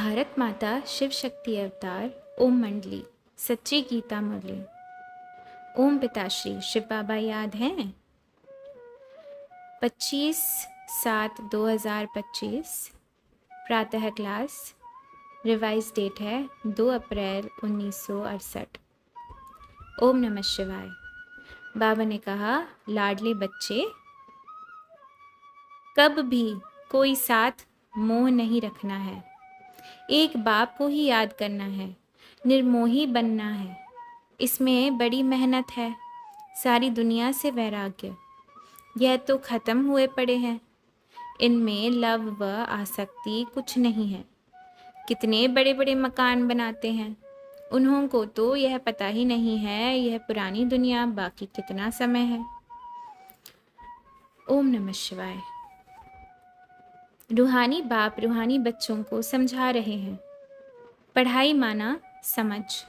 भारत माता शिव शक्ति अवतार ओम मंडली सच्ची गीता मुरली। ओम पिताश्री शिव बाबा याद हैं? 25/7/2025 प्रातः क्लास। रिवाइज डेट है 2 अप्रैल 1968। ओम नमः शिवाय। बाबा ने कहा, लाडले बच्चे, कब भी कोई साथ मोह नहीं रखना है। एक बाप को ही याद करना है, निर्मोही बनना है। इसमें बड़ी मेहनत है। सारी दुनिया से वैराग्य, यह तो खत्म हुए पड़े हैं। इनमें लव व आसक्ति कुछ नहीं है। कितने बड़े बड़े मकान बनाते हैं, उन्हों को तो यह पता ही नहीं है यह पुरानी दुनिया बाकी कितना समय है। ओम नमः शिवाय। रूहानी बाप रूहानी बच्चों को समझा रहे हैं, पढ़ाई माना समझ।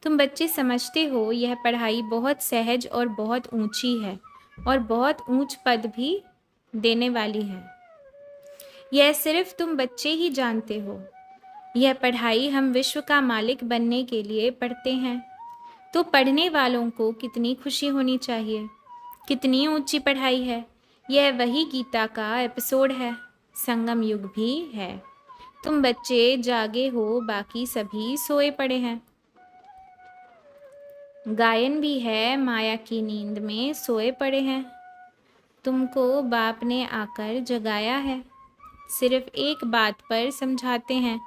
तुम बच्चे समझते हो यह पढ़ाई बहुत सहज और बहुत ऊंची है और बहुत ऊंच पद भी देने वाली है। यह सिर्फ तुम बच्चे ही जानते हो। यह पढ़ाई हम विश्व का मालिक बनने के लिए पढ़ते हैं। तो पढ़ने वालों को कितनी खुशी होनी चाहिए। कितनी ऊंची पढ़ाई है। यह वही गीता का एपिसोड है। संगम युग भी है। तुम बच्चे जागे हो, बाकी सभी सोए पड़े हैं। गायन भी है, माया की नींद में सोए पड़े हैं। तुमको बाप ने आकर जगाया है। सिर्फ एक बात पर समझाते हैं,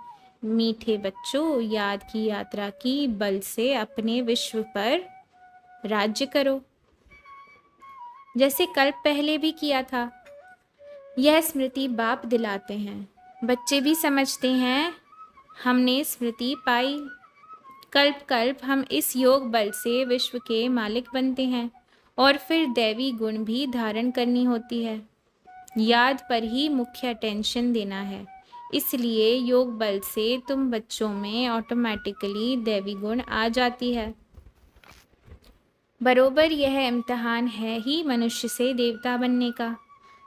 मीठे बच्चों, याद की यात्रा की बल से अपने विश्व पर राज्य करो, जैसे कल्प पहले भी किया था। यह स्मृति बाप दिलाते हैं। बच्चे भी समझते हैं, हमने स्मृति पाई। कल्प कल्प हम इस योग बल से विश्व के मालिक बनते हैं और फिर दैवी गुण भी धारण करनी होती है। याद पर ही मुख्य अटेंशन देना है। इसलिए योग बल से तुम बच्चों में ऑटोमेटिकली दैवी गुण आ जाती है। बरोबर यह इम्तिहान है ही मनुष्य से देवता बनने का।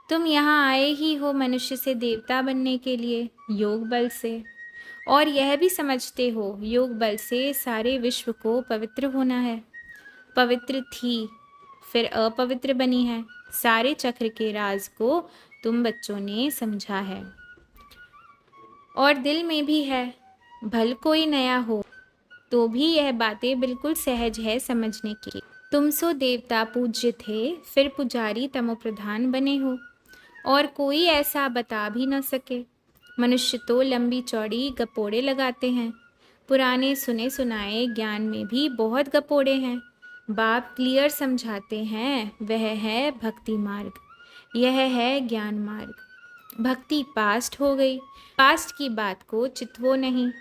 तुम यहाँ आए ही हो मनुष्य से देवता बनने के लिए, योग बल से। और यह भी समझते हो, योग बल से सारे विश्व को पवित्र होना है। पवित्र थी, फिर अपवित्र बनी है। सारे चक्र के राज को तुम बच्चों ने समझा है और दिल में भी है। भल कोई नया हो तो भी यह बातें बिल्कुल सहज है समझने की। तुम सो देवता पूज्य थे, फिर पुजारी तमोप्रधान बने हो और कोई ऐसा बता भी न सके। मनुष्य तो लंबी चौड़ी गपोड़े लगाते हैं। पुराने सुने सुनाए ज्ञान में भी बहुत गपोड़े हैं। बाप क्लियर समझाते हैं, वह है भक्ति मार्ग, यह है ज्ञान मार्ग। भक्ति पास्ट हो गई, पास्ट की बात को चितवो नहीं,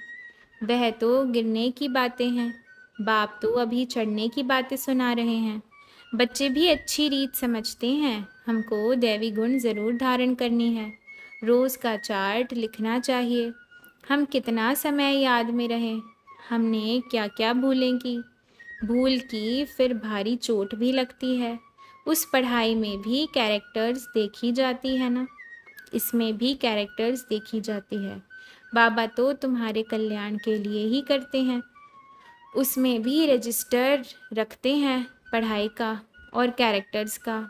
वह तो गिरने की बातें हैं। बाप तो अभी चढ़ने की बातें सुना रहे हैं। बच्चे भी अच्छी रीत समझते हैं, हमको दैवी गुण ज़रूर धारण करनी है। रोज़ का चार्ट लिखना चाहिए, हम कितना समय याद में रहें, हमने क्या क्या भूलें की। भूल की फिर भारी चोट भी लगती है। उस पढ़ाई में भी कैरेक्टर्स देखी जाती है ना, इसमें भी कैरेक्टर्स देखी जाती है। बाबा तो तुम्हारे कल्याण के लिए ही करते हैं। उसमें भी रजिस्टर रखते हैं पढ़ाई का और कैरेक्टर्स का।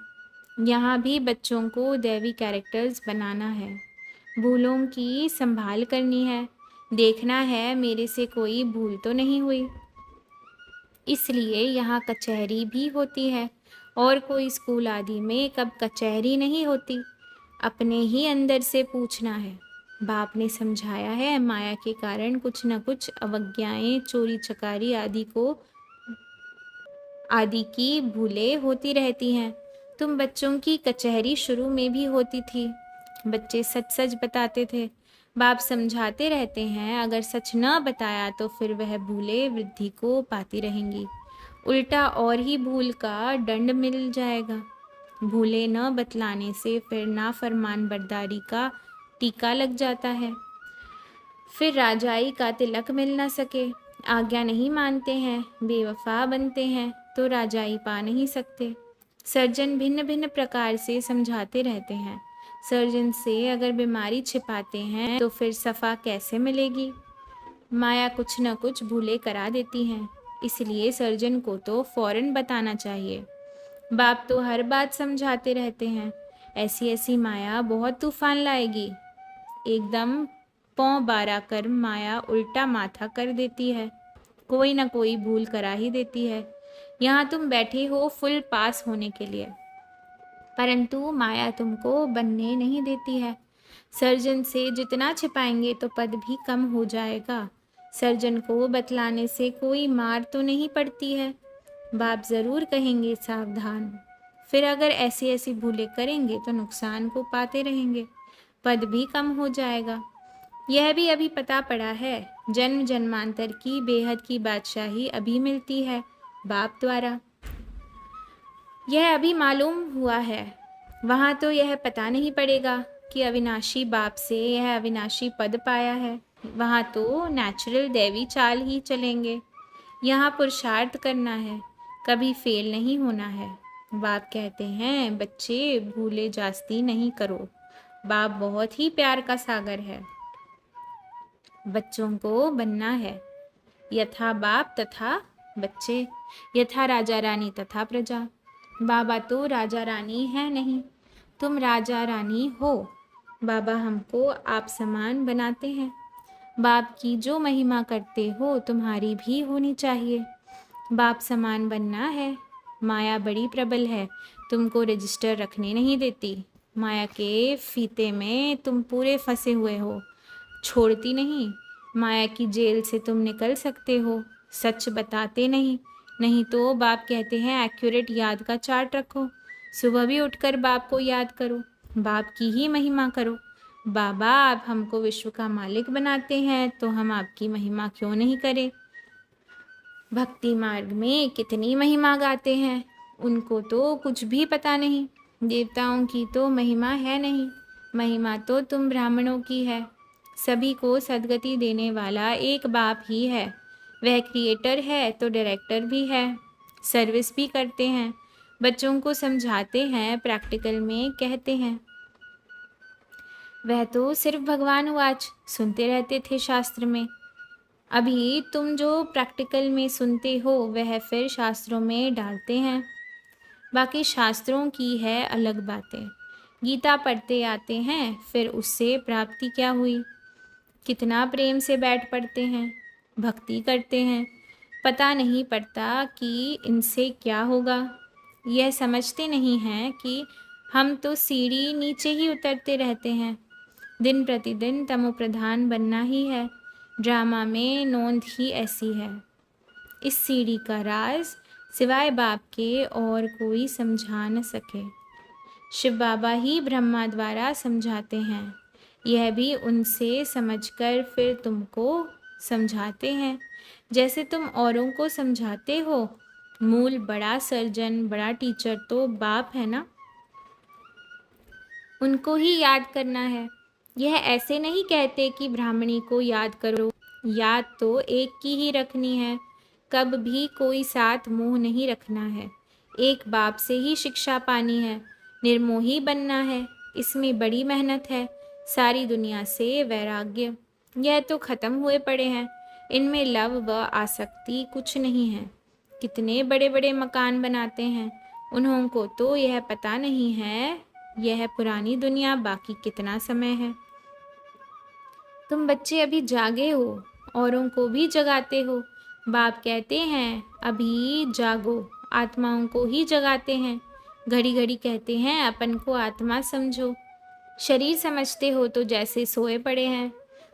यहाँ भी बच्चों को दैवी कैरेक्टर्स बनाना है। भूलों की संभाल करनी है, देखना है मेरे से कोई भूल तो नहीं हुई। इसलिए यहाँ कचहरी भी होती है और कोई स्कूल आदि में कब कचहरी नहीं होती। अपने ही अंदर से पूछना है। बाप ने समझाया है, माया के कारण कुछ न कुछ अवज्ञाएं, चोरी चकारी आदि की भूलें होती रहती हैं। तुम बच्चों की कचहरी शुरू में भी होती थी। बच्चे सच सच बताते थे। बाप समझाते रहते हैं, अगर सच न बताया तो फिर वह भूलें वृद्धि को पाती रहेंगी। उल्टा और ही भूल का दंड मिल जाएगा। भूले न बतलाने से फिर नाफरमान बरदारी का टीका लग जाता है। फिर राजाई का तिलक मिल न सके। आज्ञा नहीं मानते हैं, बेवफा बनते हैं तो राजाई पा नहीं सकते। सर्जन भिन्न भिन्न प्रकार से समझाते रहते हैं। सर्जन से अगर बीमारी छिपाते हैं तो फिर सफ़ा कैसे मिलेगी। माया कुछ न कुछ भूले करा देती हैं, इसलिए सर्जन को तो फौरन बताना चाहिए। बाप तो हर बात समझाते रहते हैं, ऐसी ऐसी माया बहुत तूफान लाएगी। एकदम पौं बारा कर माया उल्टा माथा कर देती है, कोई ना कोई भूल करा ही देती है। यहाँ तुम बैठे हो फुल पास होने के लिए, परंतु माया तुमको बनने नहीं देती है। सर्जन से जितना छिपाएंगे तो पद भी कम हो जाएगा। सर्जन को बतलाने से कोई मार तो नहीं पड़ती है। बाप ज़रूर कहेंगे सावधान। फिर अगर ऐसी ऐसी भूलें करेंगे तो नुकसान को पाते रहेंगे, पद भी कम हो जाएगा। यह भी अभी पता पड़ा है, जन्म जन्मांतर की बेहद की बादशाही अभी मिलती है बाप द्वारा। यह अभी मालूम हुआ है। वहाँ तो यह पता नहीं पड़ेगा कि अविनाशी बाप से यह अविनाशी पद पाया है। वहाँ तो नेचुरल दैवी चाल ही चलेंगे। यहाँ पुरुषार्थ करना है, कभी फेल नहीं होना है। बाप कहते हैं बच्चे भूले जास्ती नहीं करो। बाप बहुत ही प्यार का सागर है। बच्चों को बनना है यथा बाप तथा बच्चे, यथा राजा रानी तथा प्रजा। बाबा तो राजा रानी है नहीं, तुम राजा रानी हो। बाबा हमको आप समान बनाते हैं। बाप की जो महिमा करते हो तुम्हारी भी होनी चाहिए। बाप समान बनना है। माया बड़ी प्रबल है, तुमको रजिस्टर रखने नहीं देती। माया के फीते में तुम पूरे फंसे हुए हो, छोड़ती नहीं। माया की जेल से तुम निकल सकते हो, सच बताते नहीं। नहीं तो बाप कहते हैं एक्यूरेट याद का चार्ट रखो। सुबह भी उठकर बाप को याद करो, बाप की ही महिमा करो। बाबा आप हमको विश्व का मालिक बनाते हैं तो हम आपकी महिमा क्यों नहीं करें। भक्ति मार्ग में कितनी महिमा गाते हैं, उनको तो कुछ भी पता नहीं। देवताओं की तो महिमा है नहीं, महिमा तो तुम ब्राह्मणों की है। सभी को सद्गति देने वाला एक बाप ही है। वह क्रिएटर है तो डायरेक्टर भी है, सर्विस भी करते हैं। बच्चों को समझाते हैं, प्रैक्टिकल में कहते हैं। वह तो सिर्फ भगवान वाच सुनते रहते थे शास्त्र में। अभी तुम जो प्रैक्टिकल में सुनते हो वह फिर शास्त्रों में डालते हैं। बाकी शास्त्रों की है अलग बातें। गीता पढ़ते आते हैं, फिर उससे प्राप्ति क्या हुई। कितना प्रेम से बैठ पढ़ते हैं, भक्ति करते हैं, पता नहीं पड़ता कि इनसे क्या होगा। यह समझते नहीं हैं कि हम तो सीढ़ी नीचे ही उतरते रहते हैं। दिन प्रतिदिन तमोप्रधान बनना ही है। ड्रामा में नोंद ही ऐसी है। इस सीढ़ी का राज सिवाय बाप के और कोई समझा न सके। शिव बाबा ही ब्रह्मा द्वारा समझाते हैं। यह भी उनसे समझकर फिर तुमको समझाते हैं, जैसे तुम औरों को समझाते हो। मूल बड़ा सर्जन, बड़ा टीचर तो बाप है ना, उनको ही याद करना है। यह ऐसे नहीं कहते कि ब्राह्मणी को याद करो, याद तो एक की ही रखनी है। कब भी कोई साथ मोह नहीं रखना है। एक बाप से ही शिक्षा पानी है, निर्मोही बनना है। इसमें बड़ी मेहनत है। सारी दुनिया से वैराग्य, यह तो खत्म हुए पड़े हैं। इनमें लव व आसक्ति कुछ नहीं है। कितने बड़े बड़े मकान बनाते हैं, उन्हों को तो यह पता नहीं है यह पुरानी दुनिया बाकी कितना समय है। तुम बच्चे अभी जागे हो, औरों को भी जगाते हो। बाप कहते हैं अभी जागो, आत्माओं को ही जगाते हैं। घड़ी घड़ी कहते हैं अपन को आत्मा समझो। शरीर समझते हो तो जैसे सोए पड़े हैं।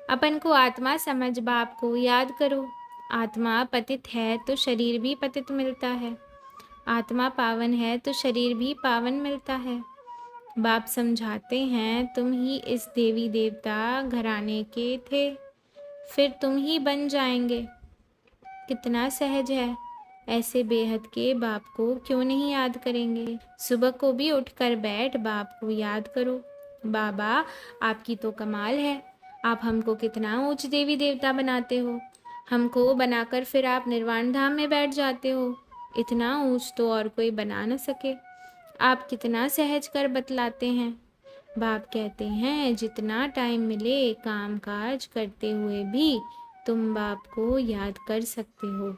अपन को आत्मा समझ बाप को याद करो। आत्मा पतित है तो शरीर भी पतित मिलता है। आत्मा पावन है तो शरीर भी पावन मिलता है। बाप समझाते हैं तुम ही इस देवी देवता घराने के थे, फिर तुम ही बन जाएंगे। कितना सहज है। ऐसे बेहद के बाप को क्यों नहीं याद करेंगे। सुबह को भी उठकर बैठ बाप को याद करो। बाबा आपकी तो कमाल है, आप हमको कितना ऊंच देवी देवता बनाते हो। हमको बनाकर फिर आप निर्वाण धाम में बैठ जाते हो। इतना ऊंच तो और कोई बना न सके। आप कितना सहज कर बतलाते हैं। बाप कहते हैं जितना टाइम मिले काम काज करते हुए भी तुम बाप को याद कर सकते हो।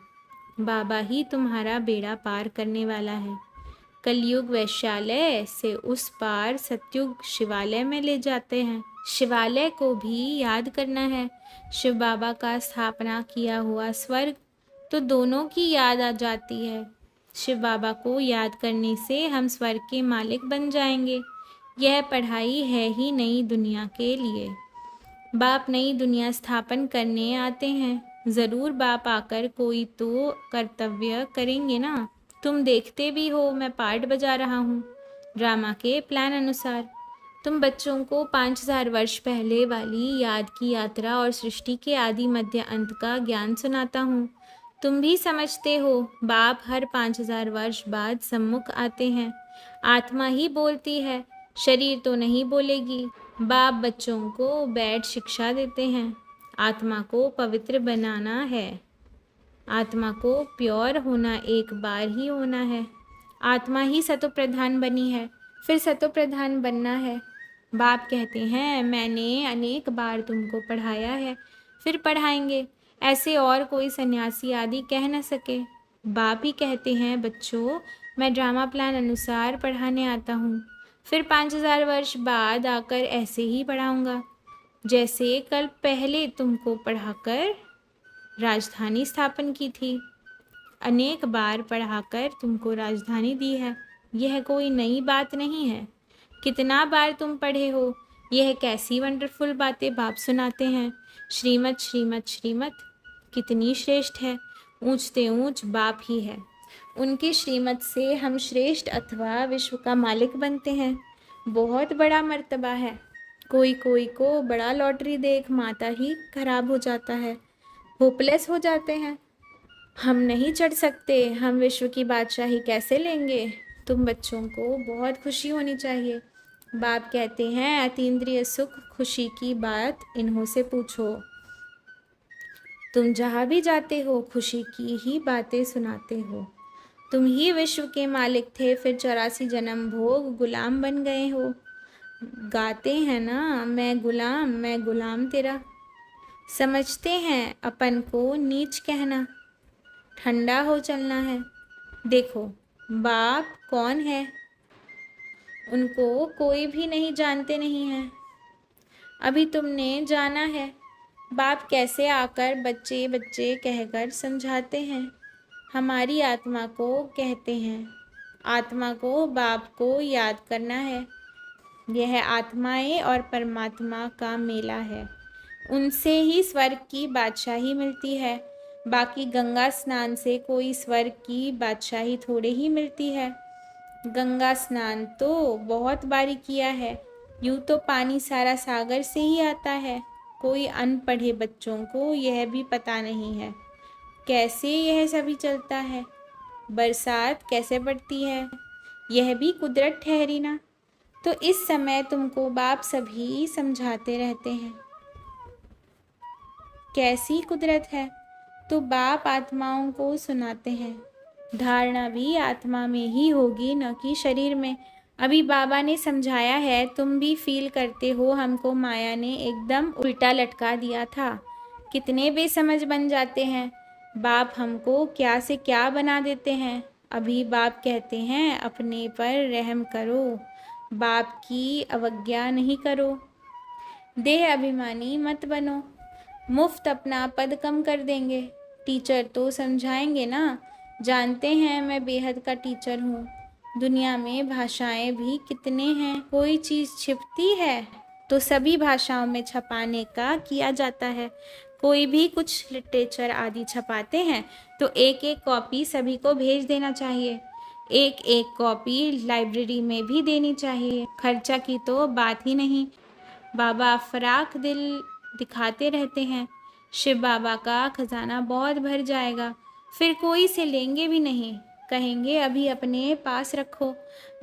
बाबा ही तुम्हारा बेड़ा पार करने वाला है। कलयुग वैश्यालय से उस पार सतयुग शिवालय में ले जाते हैं। शिवालय को भी याद करना है। शिव बाबा का स्थापना किया हुआ स्वर्ग तो दोनों की याद आ जाती है। शिव बाबा को याद करने से हम स्वर्ग के मालिक बन जाएंगे। यह पढ़ाई है ही नई दुनिया के लिए। बाप नई दुनिया स्थापन करने आते हैं। ज़रूर बाप आकर कोई तो कर्तव्य करेंगे ना। तुम देखते भी हो मैं पार्ट बजा रहा हूँ ड्रामा के प्लान अनुसार। तुम बच्चों को 5000 वर्ष पहले वाली याद की यात्रा और सृष्टि के आदि मध्य अंत का ज्ञान सुनाता हूँ। तुम भी समझते हो बाप हर 5000 वर्ष बाद सम्मुख आते हैं। आत्मा ही बोलती है, शरीर तो नहीं बोलेगी। बाप बच्चों को बैठ शिक्षा देते हैं। आत्मा को पवित्र बनाना है। आत्मा को प्योर होना एक बार ही होना है। आत्मा ही सतो प्रधान बनी है, फिर सतो प्रधान बनना है। बाप कहते हैं मैंने अनेक बार तुमको पढ़ाया है, फिर पढ़ाएंगे। ऐसे और कोई सन्यासी आदि कह न सके। बाप ही कहते हैं बच्चों मैं ड्रामा प्लान अनुसार पढ़ाने आता हूँ, फिर 5000 वर्ष बाद आकर ऐसे ही पढ़ाऊँगा जैसे कल पहले तुमको पढ़ाकर राजधानी स्थापन की थी। अनेक बार पढ़ाकर तुमको राजधानी दी है। यह कोई नई बात नहीं है। कितना बार तुम पढ़े हो। यह कैसी वंडरफुल बातें बाप सुनाते हैं। श्रीमत श्रीमत श्रीमत कितनी श्रेष्ठ है। ऊंचते ऊंच बाप ही है। उनकी श्रीमत से हम श्रेष्ठ अथवा विश्व का मालिक बनते हैं। बहुत बड़ा मर्तबा है। कोई कोई को बड़ा लॉटरी देख माता ही खराब हो जाता है, होपलेस हो जाते हैं। हम नहीं चढ़ सकते, हम विश्व की बादशाही कैसे लेंगे। तुम बच्चों को बहुत खुशी होनी चाहिए। बाप कहते हैं अतीन्द्रिय सुख खुशी की बात इन्हों से पूछो। तुम जहाँ भी जाते हो खुशी की ही बातें सुनाते हो। तुम ही विश्व के मालिक थे, फिर 84 जन्म भोग गुलाम बन गए हो। गाते हैं ना मैं गुलाम तेरा। समझते हैं अपन को नीच कहना, ठंडा हो चलना है। देखो बाप कौन है, उनको कोई भी नहीं जानते नहीं है। अभी तुमने जाना है। बाप कैसे आकर बच्चे बच्चे कहकर समझाते हैं। हमारी आत्मा को कहते हैं। आत्मा को बाप को याद करना है। यह आत्माएं और परमात्मा का मेला है। उनसे ही स्वर्ग की बादशाही मिलती है। बाकी गंगा स्नान से कोई स्वर्ग की बादशाही थोड़े ही मिलती है। गंगा स्नान तो बहुत बारी किया है। यूँ तो पानी सारा सागर से ही आता है। कोई अनपढ़े बच्चों को यह भी पता नहीं है कैसे यह सभी चलता है। बरसात कैसे पड़ती है, यह भी कुदरत ठहरी ना। तो इस समय तुमको बाप सभी समझाते रहते हैं कैसी कुदरत है। तो बाप आत्माओं को सुनाते हैं। धारणा भी आत्मा में ही होगी, न कि शरीर में। अभी बाबा ने समझाया है, तुम भी फील करते हो हमको माया ने एकदम उल्टा लटका दिया था। कितने बेसमझ बन जाते हैं। बाप हमको क्या से क्या बना देते हैं। अभी बाप कहते हैं अपने पर रहम करो, बाप की अवज्ञा नहीं करो। देह अभिमानी मत बनो। मुफ्त अपना पद कम कर देंगे। टीचर तो समझाएंगे ना। जानते हैं मैं बेहद का टीचर हूँ। दुनिया में भाषाएं भी कितने हैं। कोई चीज़ छिपती है तो सभी भाषाओं में छपाने का किया जाता है। कोई भी कुछ लिटरेचर आदि छपाते हैं तो एक एक कॉपी सभी को भेज देना चाहिए। एक एक कॉपी लाइब्रेरी में भी देनी चाहिए। खर्चा की तो बात ही नहीं। बाबा फराख दिल दिखाते रहते हैं। शिव बाबा का खजाना बहुत भर जाएगा, फिर कोई से लेंगे भी नहीं। कहेंगे अभी अपने पास रखो।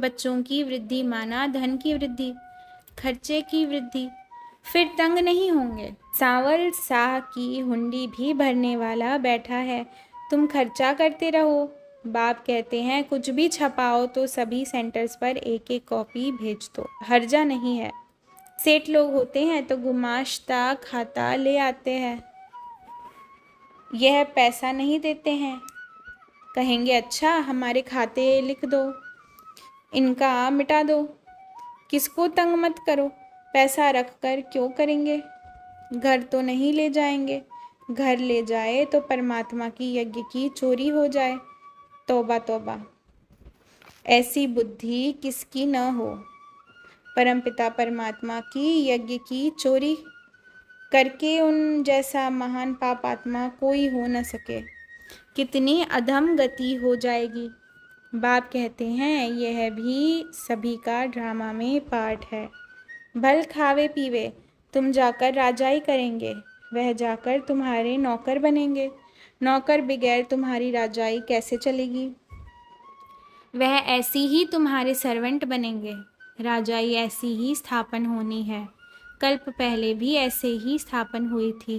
बच्चों की वृद्धि माना धन की वृद्धि, खर्चे की वृद्धि, फिर तंग नहीं होंगे। सांवल शाह की हुंडी भी भरने वाला बैठा है, तुम खर्चा करते रहो। बाप कहते हैं कुछ भी छपाओ तो सभी सेंटर्स पर एक एक कॉपी भेज दो, हर्जा नहीं है। सेठ लोग होते हैं तो गुमाश्ता खाता ले आते हैं, यह पैसा नहीं देते हैं। कहेंगे अच्छा हमारे खाते लिख दो, इनका मिटा दो, किसको तंग मत करो, पैसा रख कर क्यों करेंगे। घर तो नहीं ले जाएंगे, घर ले जाए तो परमात्मा की यज्ञ की चोरी हो जाए। तौबा तौबा, ऐसी बुद्धि किसकी न हो। परमपिता परमात्मा की यज्ञ की चोरी करके उन जैसा महान पापात्मा कोई हो न सके। कितनी अधम गति हो जाएगी। बाप कहते हैं यह भी सभी का ड्रामा में पार्ट है। भल खावे पीवे तुम जाकर राजाई करेंगे, वह जाकर तुम्हारे नौकर बनेंगे। नौकर बगैर तुम्हारी राजाई कैसे चलेगी। वह ऐसी ही तुम्हारे सर्वेंट बनेंगे। राजाई ऐसी ही स्थापन होनी है। कल्प पहले भी ऐसे ही स्थापन हुई थी।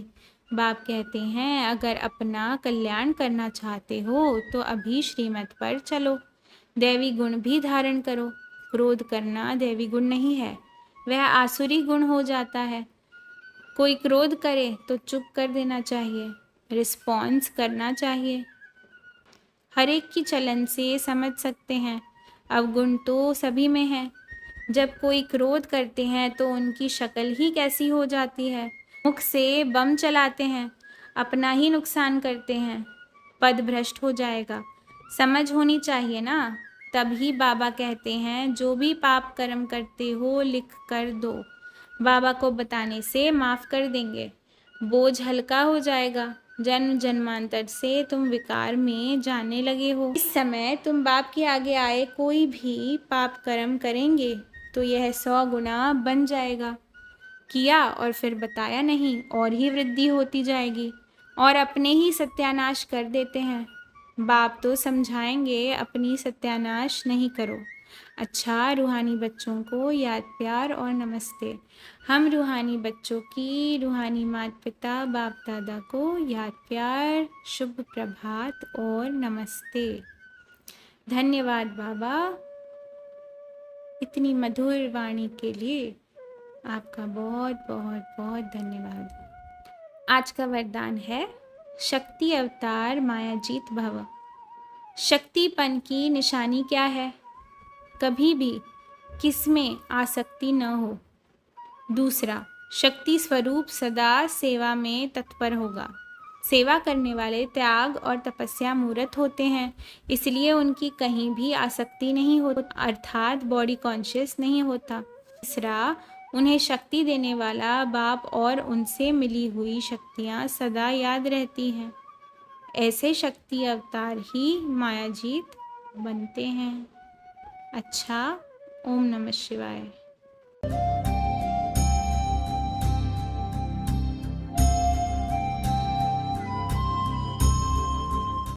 बाप कहते हैं अगर अपना कल्याण करना चाहते हो तो अभी श्रीमत पर चलो, दैवी गुण भी धारण करो। क्रोध करना दैवी गुण नहीं है, वह आसुरी गुण हो जाता है। कोई क्रोध करे तो चुप कर देना चाहिए, रिस्पॉन्स करना चाहिए। हर एक की चलन से समझ सकते हैं, अवगुण तो सभी में है। जब कोई क्रोध करते हैं तो उनकी शक्ल ही कैसी हो जाती है। मुख से बम चलाते हैं, अपना ही नुकसान करते हैं, पद भ्रष्ट हो जाएगा। समझ होनी चाहिए ना। तभी बाबा कहते हैं जो भी पाप कर्म करते हो लिख कर दो, बाबा को बताने से माफ़ कर देंगे, बोझ हल्का हो जाएगा। जन्म जन्मांतर से तुम विकार में जाने लगे हो। इस समय तुम बाप के आगे आए कोई भी पाप कर्म करेंगे तो यह 100 गुना बन जाएगा। किया और फिर बताया नहीं, और ही वृद्धि होती जाएगी और अपने ही सत्यानाश कर देते हैं। बाप तो समझाएंगे अपनी सत्यानाश नहीं करो। अच्छा, रूहानी बच्चों को याद प्यार और नमस्ते। हम रूहानी बच्चों की रूहानी माता पिता बाप दादा को याद प्यार, शुभ प्रभात और नमस्ते। धन्यवाद बाबा, इतनी मधुर वाणी के लिए आपका बहुत बहुत बहुत धन्यवाद। आज का वरदान है शक्ति अवतार मायाजीत भव। शक्तिपन की निशानी क्या है। कभी भी किसमें आसक्ति न हो। दूसरा, शक्ति स्वरूप सदा सेवा में तत्पर होगा। सेवा करने वाले त्याग और तपस्या मूर्त होते हैं, इसलिए उनकी कहीं भी आसक्ति नहीं होती, अर्थात बॉडी कॉन्शियस नहीं होता। तीसरा, उन्हें शक्ति देने वाला बाप और उनसे मिली हुई शक्तियाँ सदा याद रहती हैं। ऐसे शक्ति अवतार ही मायाजीत बनते हैं। अच्छा, ओम नमः शिवाय।